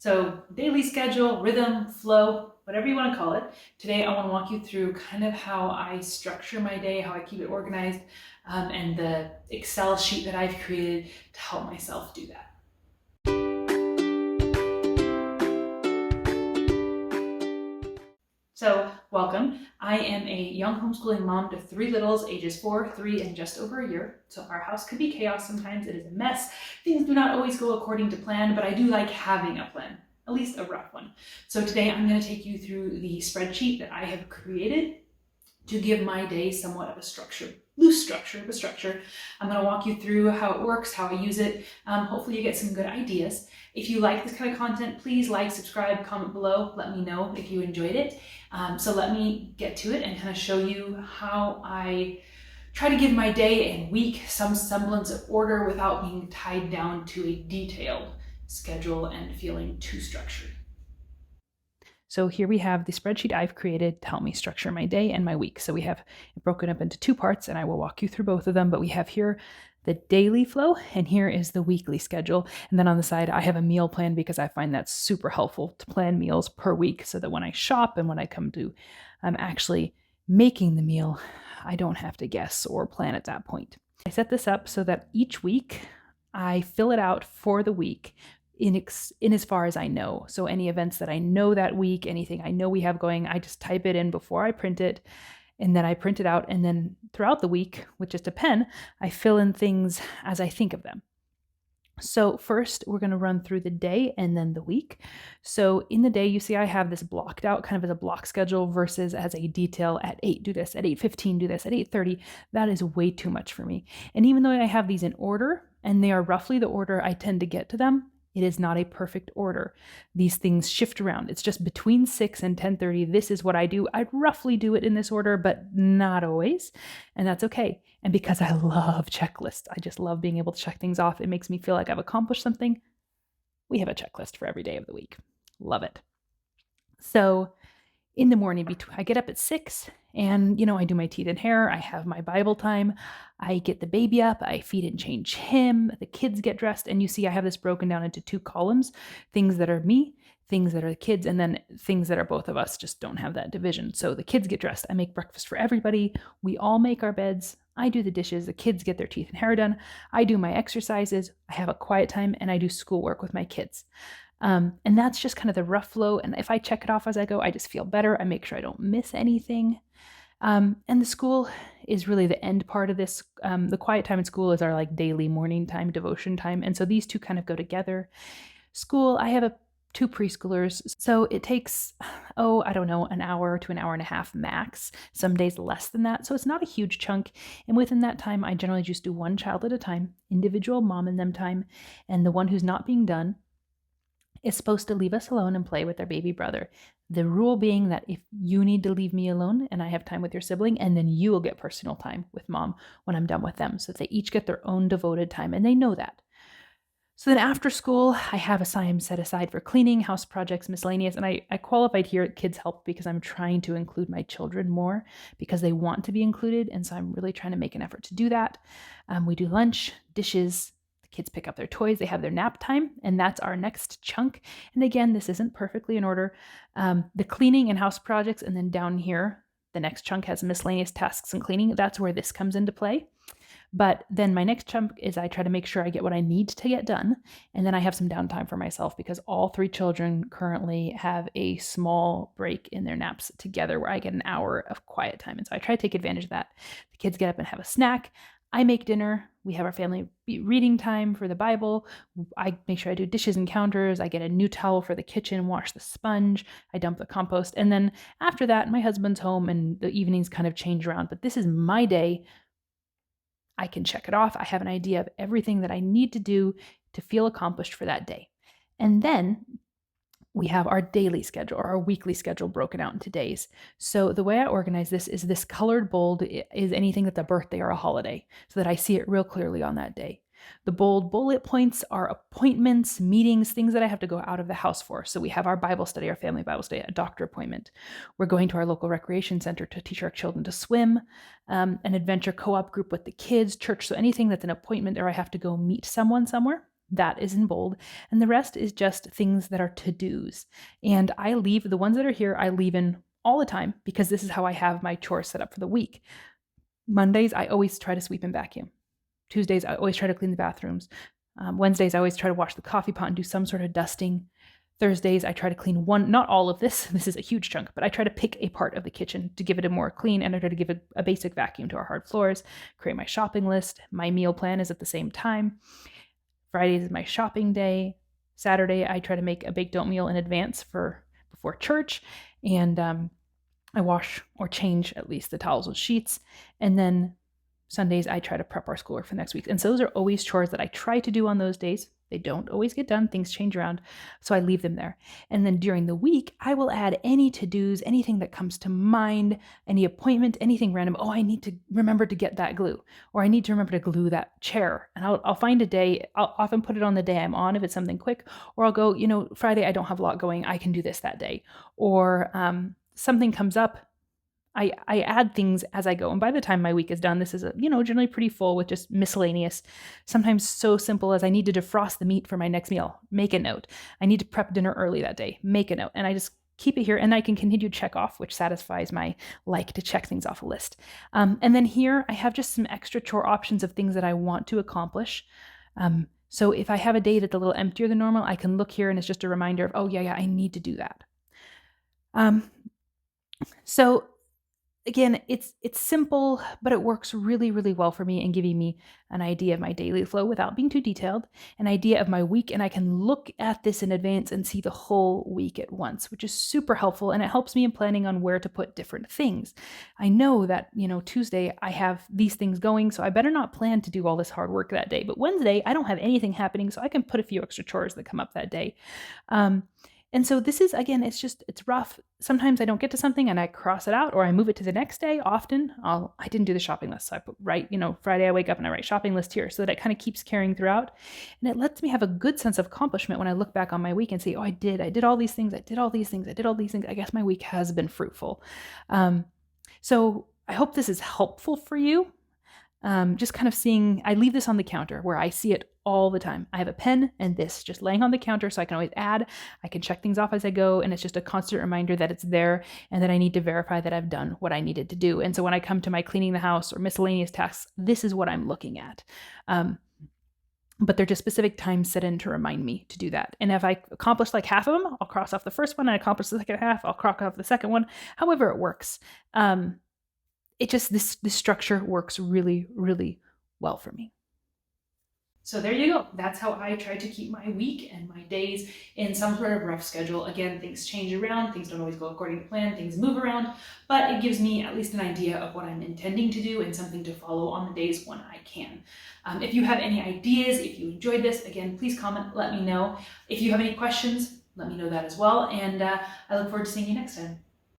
So daily schedule, rhythm, flow, whatever you want to call it. Today I want to walk you through kind of how I structure my day, how I keep it organized, and the Excel sheet that I've created to help myself do that. So welcome. I am a young homeschooling mom to 3 littles, ages 4, 3, and just over a year. So our house can be chaos sometimes. It is a mess. Things do not always go according to plan, but I do like having a plan, at least a rough one. So today I'm going to take you through the spreadsheet that I have created to give my day somewhat of a structure, loose structure, but structure. I'm going to walk you through how it works, how I use it. Hopefully you get some good ideas. If you like this kind of content, please like, subscribe, comment below. Let me know if you enjoyed it. So let me get to it and kind of show you how I try to give my day and week some semblance of order without being tied down to a detailed schedule and feeling too structured. So here we have the spreadsheet I've created to help me structure my day and my week. So we have it broken up into 2 parts, and I will walk you through both of them. But we have here the daily flow, and here is the weekly schedule. And then on the side, I have a meal plan because I find that super helpful to plan meals per week so that when I shop and when I come to actually making the meal, I don't have to guess or plan at that point. I set this up so that each week I fill it out for the week in as far as I know. So any events that I know that week, anything I know we have going, I just type it in before I print it, and then I print it out. And then throughout the week, with just a pen, I fill in things as I think of them. So first, we're going to run through the day and then the week. So in the day, you see I have this blocked out kind of as a block schedule versus as a detail at 8, do this, at 8:15, do this, at 8:30. That is way too much for me. And even though I have these in order, and they are roughly the order I tend to get to them, it is not a perfect order. These things shift around. It's just between 6 and 10:30. This is what I do. I roughly do it in this order, but not always. And that's okay. And because I love checklists, I just love being able to check things off. It makes me feel like I've accomplished something. We have a checklist for every day of the week. Love it. So in the morning, I get up at 6 and, I do my teeth and hair. I have my Bible time. I get the baby up. I feed and change him. The kids get dressed. And you see I have this broken down into 2 columns, things that are me, things that are the kids, and then things that are both of us. Just don't have that division. So the kids get dressed. I make breakfast for everybody. We all make our beds. I do the dishes. The kids get their teeth and hair done. I do my exercises. I have a quiet time, and I do schoolwork with my kids. And that's just kind of the rough flow. And if I check it off as I go, I just feel better. I make sure I don't miss anything. And the school is really the end part of this. The quiet time in school is our daily morning time, devotion time. And so these two kind of go together. School, I have 2 preschoolers. So it takes, I don't know, an hour to an hour and a half max, some days less than that. So it's not a huge chunk. And within that time, I generally just do one child at a time, individual mom and them time. And the one who's not being done is supposed to leave us alone and play with their baby brother. The rule being that if you need to leave me alone and I have time with your sibling, and then you will get personal time with mom when I'm done with them. So they each get their own devoted time, and they know that. So then after school, I have a time set aside for cleaning, house projects, miscellaneous, and I qualified here at Kids Help because I'm trying to include my children more because they want to be included, and so I'm really trying to make an effort to do that. We do lunch, dishes, kids pick up their toys, they have their nap time, and that's our next chunk. And again, this isn't perfectly in order. The cleaning and house projects, and then down here, the next chunk has miscellaneous tasks and cleaning. That's where this comes into play. But then my next chunk is I try to make sure I get what I need to get done. And then I have some downtime for myself because all 3 children currently have a small break in their naps together where I get an hour of quiet time. And so I try to take advantage of that. The kids get up and have a snack. I make dinner. We have our family reading time for the Bible. I make sure I do dishes and counters. I get a new towel for the kitchen, wash the sponge. I dump the compost. And then after that, my husband's home and the evenings kind of change around. But this is my day. I can check it off. I have an idea of everything that I need to do to feel accomplished for that day. And then we have our daily schedule or our weekly schedule broken out into days. So the way I organize this is this colored bold is anything that's a birthday or a holiday so that I see it real clearly on that day. The bold bullet points are appointments, meetings, things that I have to go out of the house for. So we have our Bible study, our family Bible study, a doctor appointment. We're going to our local recreation center to teach our children to swim, an adventure co-op group with the kids, church. So anything that's an appointment or I have to go meet someone somewhere, That is in bold. And the rest is just things that are to-dos. And I leave the ones that are here, I leave in all the time because this is how I have my chores set up for the week. Mondays, I always try to sweep and vacuum. Tuesdays, I always try to clean the bathrooms. Wednesdays, I always try to wash the coffee pot and do some sort of dusting. Thursdays, I try to clean one, not all of this. This is a huge chunk, but I try to pick a part of the kitchen to give it a more clean, and I try to give a basic vacuum to our hard floors, create my shopping list. My meal plan is at the same time. Fridays is my shopping day. Saturday, I try to make a baked oatmeal in advance for before church, and I wash or change at least the towels and sheets. And then Sundays, I try to prep our schoolwork for the next week. And so those are always chores that I try to do on those days. They don't always get done, things change around. So I leave them there. And then during the week, I will add any to dos, anything that comes to mind, any appointment, anything random. Oh, I need to remember to get that glue, or I need to remember to glue that chair. And I'll find a day, I'll often put it on the day I'm on if it's something quick, or I'll go, Friday, I don't have a lot going, I can do this that day. Or something comes up, I add things as I go. And by the time my week is done, this is, generally pretty full with just miscellaneous, sometimes so simple as I need to defrost the meat for my next meal. Make a note. I need to prep dinner early that day. Make a note. And I just keep it here, and I can continue to check off, which satisfies my like to check things off a list. And then here I have just some extra chore options of things that I want to accomplish. So if I have a day that's a little emptier than normal, I can look here and it's just a reminder of, oh yeah, I need to do that. So again, it's simple, but it works really, really well for me in giving me an idea of my daily flow without being too detailed, an idea of my week, and I can look at this in advance and see the whole week at once, which is super helpful, and it helps me in planning on where to put different things. I know that, Tuesday I have these things going, so I better not plan to do all this hard work that day, but Wednesday I don't have anything happening, so I can put a few extra chores that come up that day. And so this is, again, it's rough. Sometimes I don't get to something and I cross it out, or I move it to the next day. Often I didn't do the shopping list. So I put Friday I wake up and I write shopping list here, so that it kind of keeps carrying throughout. And it lets me have a good sense of accomplishment when I look back on my week and say, oh, I did all these things. I did all these things. I did all these things. I guess my week has been fruitful. So I hope this is helpful for you. Just kind of seeing, I leave this on the counter where I see it all the time. I have a pen and this just laying on the counter, so I can always add, I can check things off as I go, and it's just a constant reminder that it's there and that I need to verify that I've done what I needed to do. And so when I come to my cleaning the house or miscellaneous tasks, this is what I'm looking at. But they're just specific times set in to remind me to do that. And if I accomplish like half of them, I'll cross off the first one, and I accomplish the second half, I'll cross off the second one, however it works. It just, this structure works really, really well for me. So there you go. That's how I try to keep my week and my days in some sort of rough schedule. Again, things change around, things don't always go according to plan, things move around, but it gives me at least an idea of what I'm intending to do and something to follow on the days when I can. If you have any ideas, if you enjoyed this, again, please comment, let me know. If you have any questions, let me know that as well, and I look forward to seeing you next time.